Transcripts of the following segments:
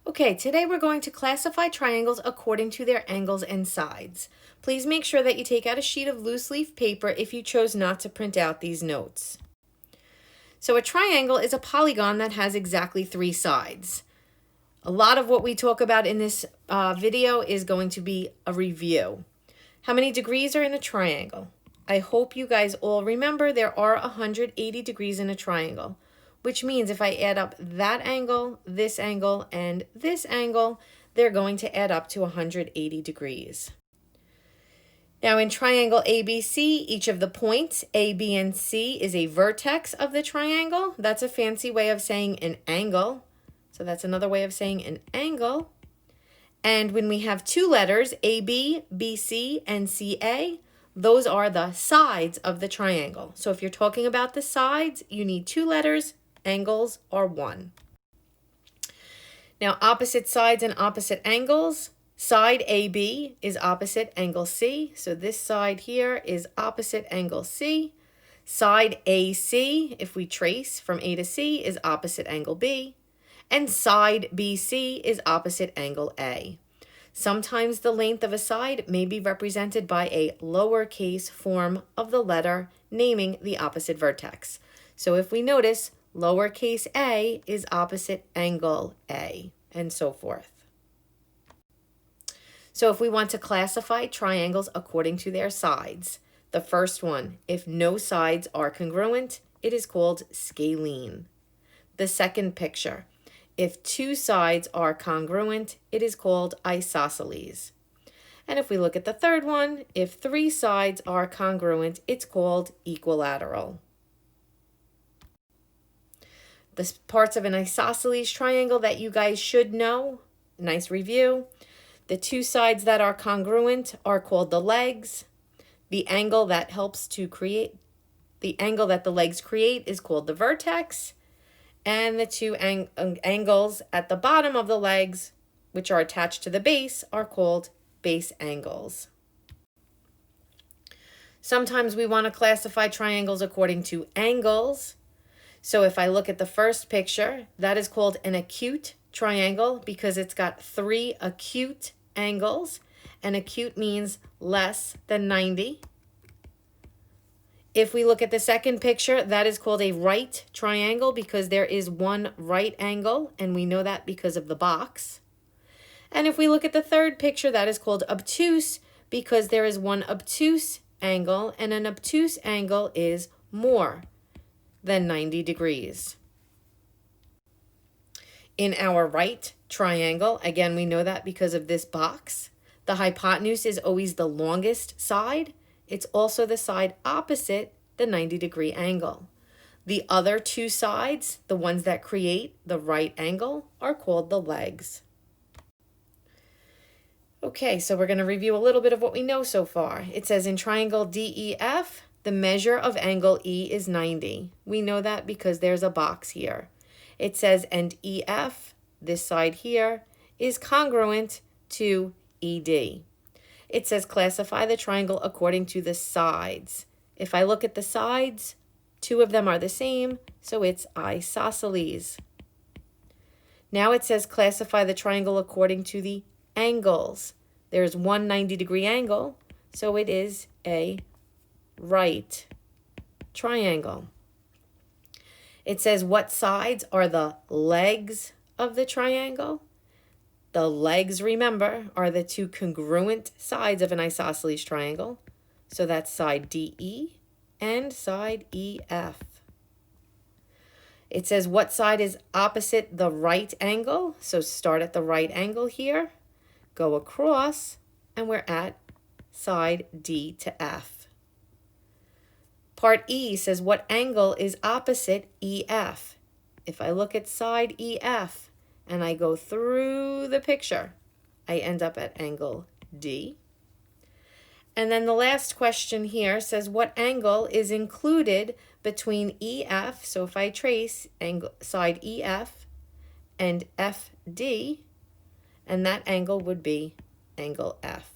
Okay, today we're going to classify triangles according to their angles and sides. Please make sure that you take out a sheet of loose leaf paper if you chose not to print out these notes. So a triangle is a polygon that has exactly 3 sides. A lot of what we talk about in this video is going to be a review. How many degrees are in a triangle? I hope you guys all remember there are 180 degrees in a triangle, which means if I add up that angle, and this angle, they're going to add up to 180 degrees. Now in triangle ABC, each of the points A, B, and C is a vertex of the triangle. That's a fancy way of saying an angle. So that's another way of saying an angle. And when we have 2 letters, AB, BC, and CA, those are the sides of the triangle. So if you're talking about the sides, you need 2 letters, angles are 1. Now opposite sides and opposite angles. Side AB is opposite angle C. So this side here is opposite angle C. Side AC, if we trace from A to C, is opposite angle B. And side BC is opposite angle A. Sometimes the length of a side may be represented by a lowercase form of the letter naming the opposite vertex. So if we notice, lowercase a is opposite angle A, and so forth. So if we want to classify triangles according to their sides, the first one, if no sides are congruent, it is called scalene. The second picture, if 2 sides are congruent, it is called isosceles. And if we look at the third one, if 3 sides are congruent, it's called equilateral. The parts of an isosceles triangle that you guys should know, nice review. The 2 sides that are congruent are called the legs. The angle that helps to create, the angle that the legs create is called the vertex. And the 2 angles at the bottom of the legs, which are attached to the base, are called base angles. Sometimes we want to classify triangles according to angles. So if I look at the first picture, that is called an acute triangle because it's got 3 acute angles, and acute means less than 90. If we look at the second picture, that is called a right triangle because there is 1 right angle, and we know that because of the box. And if we look at the third picture, that is called obtuse because there is 1 obtuse angle, and an obtuse angle is more than 90 degrees. In our right triangle, again, we know that because of this box, the hypotenuse is always the longest side. It's also the side opposite the 90-degree angle. The other 2 sides, the ones that create the right angle, are called the legs. Okay, so we're going to review a little bit of what we know so far. It says in triangle DEF, the measure of angle E is 90. We know that because there's a box here. It says, and EF, this side here, is congruent to ED. It says classify the triangle according to the sides. If I look at the sides, 2 of them are the same, so it's isosceles. Now it says classify the triangle according to the angles. There's 1 90-degree angle, so it is a right triangle. It says what sides are the legs of the triangle? The legs, remember, are the 2 congruent sides of an isosceles triangle. So that's side DE and side EF. It says what side is opposite the right angle? So start at the right angle here, go across, and we're at side D to F. Part E says what angle is opposite EF? If I look at side EF and I go through the picture, I end up at angle D. And then the last question here says what angle is included between EF, so if I trace angle, side EF and FD, and that angle would be angle F.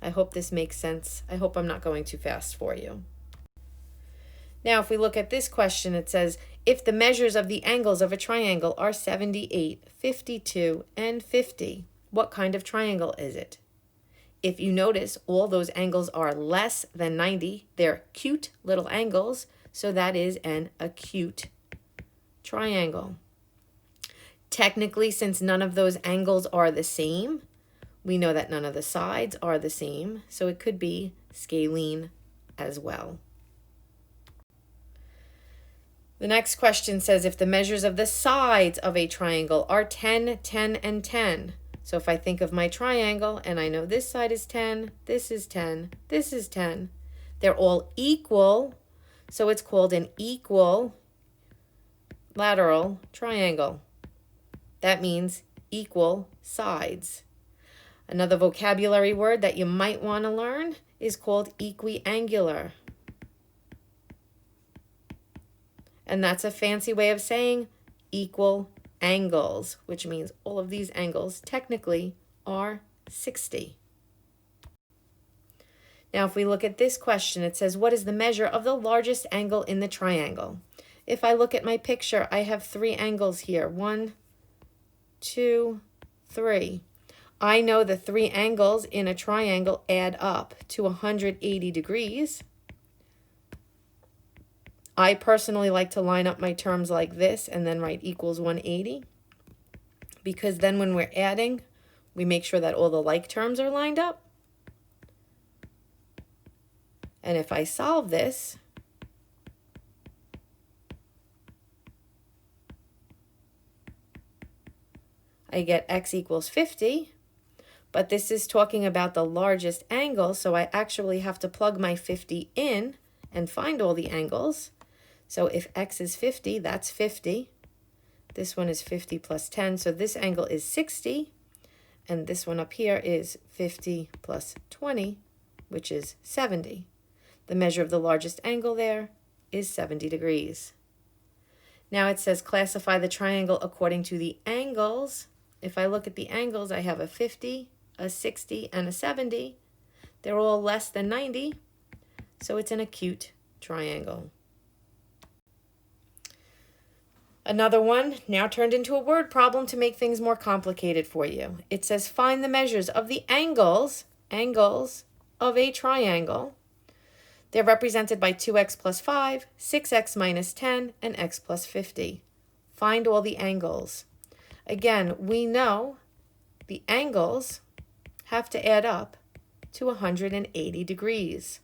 I hope this makes sense. I hope I'm not going too fast for you. Now, if we look at this question, it says, if the measures of the angles of a triangle are 78, 52, and 50, what kind of triangle is it? If you notice, all those angles are less than 90. They're cute little angles, so that is an acute triangle. Technically, since none of those angles are the same, we know that none of the sides are the same, so it could be scalene as well. The next question says, if the measures of the sides of a triangle are 10, 10, and 10. So if I think of my triangle and I know this side is 10, this is 10, this is 10. They're all equal, so it's called an equilateral triangle. That means equal sides. Another vocabulary word that you might want to learn is called equiangular. And that's a fancy way of saying equal angles, which means all of these angles technically are 60. Now, if we look at this question, it says, what is the measure of the largest angle in the triangle? If I look at my picture, I have 3 angles here. 1, 2, 3. I know the 3 angles in a triangle add up to 180 degrees. I personally like to line up my terms like this and then write equals 180, because then when we're adding, we make sure that all the like terms are lined up. And if I solve this, I get x equals 50, but this is talking about the largest angle, so I actually have to plug my 50 in and find all the angles. So if x is 50, that's 50. This one is 50 plus 10, so this angle is 60. And this one up here is 50 plus 20, which is 70. The measure of the largest angle there is 70 degrees. Now it says classify the triangle according to the angles. If I look at the angles, I have a 50, a 60, and a 70. They're all less than 90, so it's an acute triangle. Another one now turned into a word problem to make things more complicated for you. It says find the measures of the angles of a triangle. They're represented by 2x plus 5, 6x minus 10, and x plus 50. Find all the angles. Again, we know the angles have to add up to 180 degrees.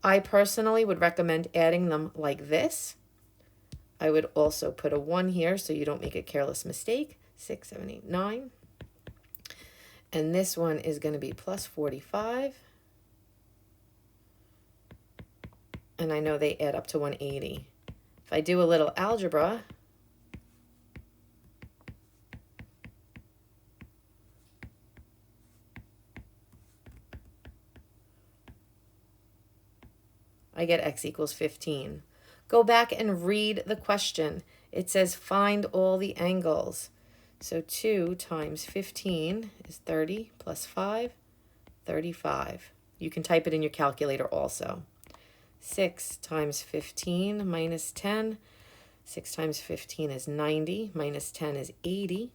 I personally would recommend adding them like this. I would also put a 1 here so you don't make a careless mistake. 6, 7, 8, 9. And this one is going to be plus 45. And I know they add up to 180. If I do a little algebra, I get x equals 15. Go back and read the question. It says find all the angles. So 2 times 15 is 30 plus 5, 35. You can type it in your calculator also. 6 times 15 minus 10. 6 times 15 is 90. Minus 10 is 80.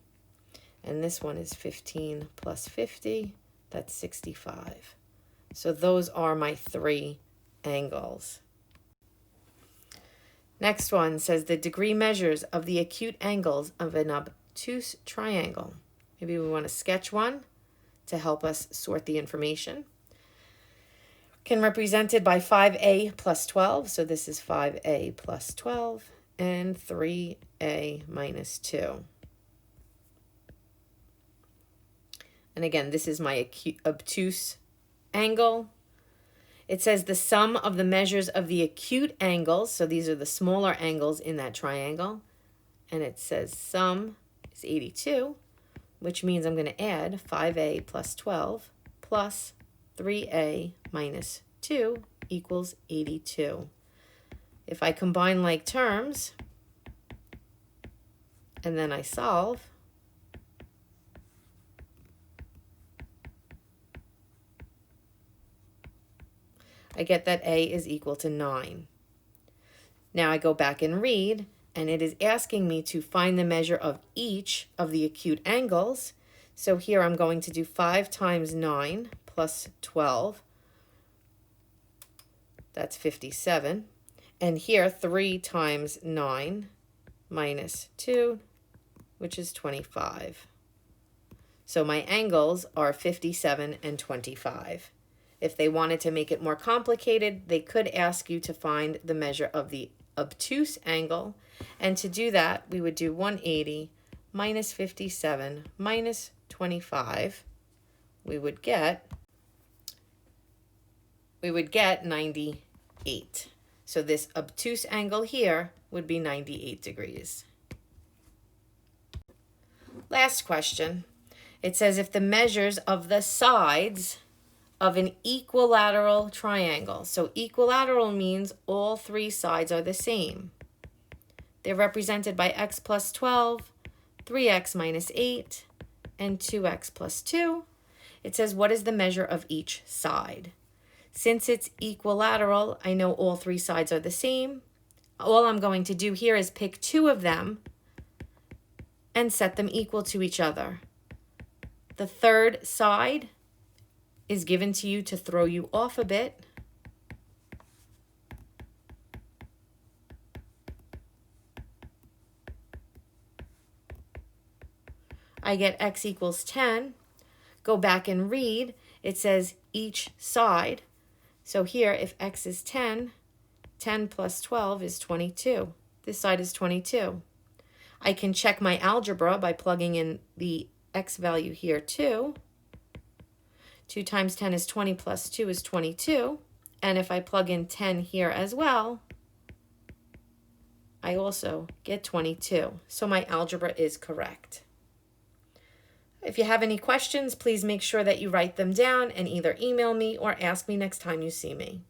And this one is 15 plus 50. That's 65. So those are my 3 angles. Next one says the degree measures of the acute angles of an obtuse triangle. Maybe we want to sketch one to help us sort the information. Can represented by 5a plus 12. So this is 5a plus 12 and 3a minus 2. And again, this is my obtuse angle. It says the sum of the measures of the acute angles. So these are the smaller angles in that triangle. And it says sum is 82, which means I'm going to add 5a plus 12 plus 3a minus 2 equals 82. If I combine like terms and then I solve, I get that a is equal to 9. Now I go back and read, and it is asking me to find the measure of each of the acute angles. So here I'm going to do 5 times 9 plus 12. That's 57. And here 3 times 9 minus 2, which is 25. So my angles are 57 and 25. If they wanted to make it more complicated, they could ask you to find the measure of the obtuse angle. And to do that, we would do 180 minus 57 minus 25. We would get 98. So this obtuse angle here would be 98 degrees. Last question. It says if the measures of the sides of an equilateral triangle. So equilateral means all 3 sides are the same. They're represented by x plus 12, 3x minus 8, and 2x plus 2. It says what is the measure of each side? Since it's equilateral, I know all 3 sides are the same. All I'm going to do here is pick 2 of them and set them equal to each other. The third side is given to you to throw you off a bit. I get x equals 10. Go back and read. It says each side. So here, if x is 10, 10 plus 12 is 22. This side is 22. I can check my algebra by plugging in the x value here too. 2 times 10 is 20 plus 2 is 22. And if I plug in 10 here as well, I also get 22. So my algebra is correct. If you have any questions, please make sure that you write them down and either email me or ask me next time you see me.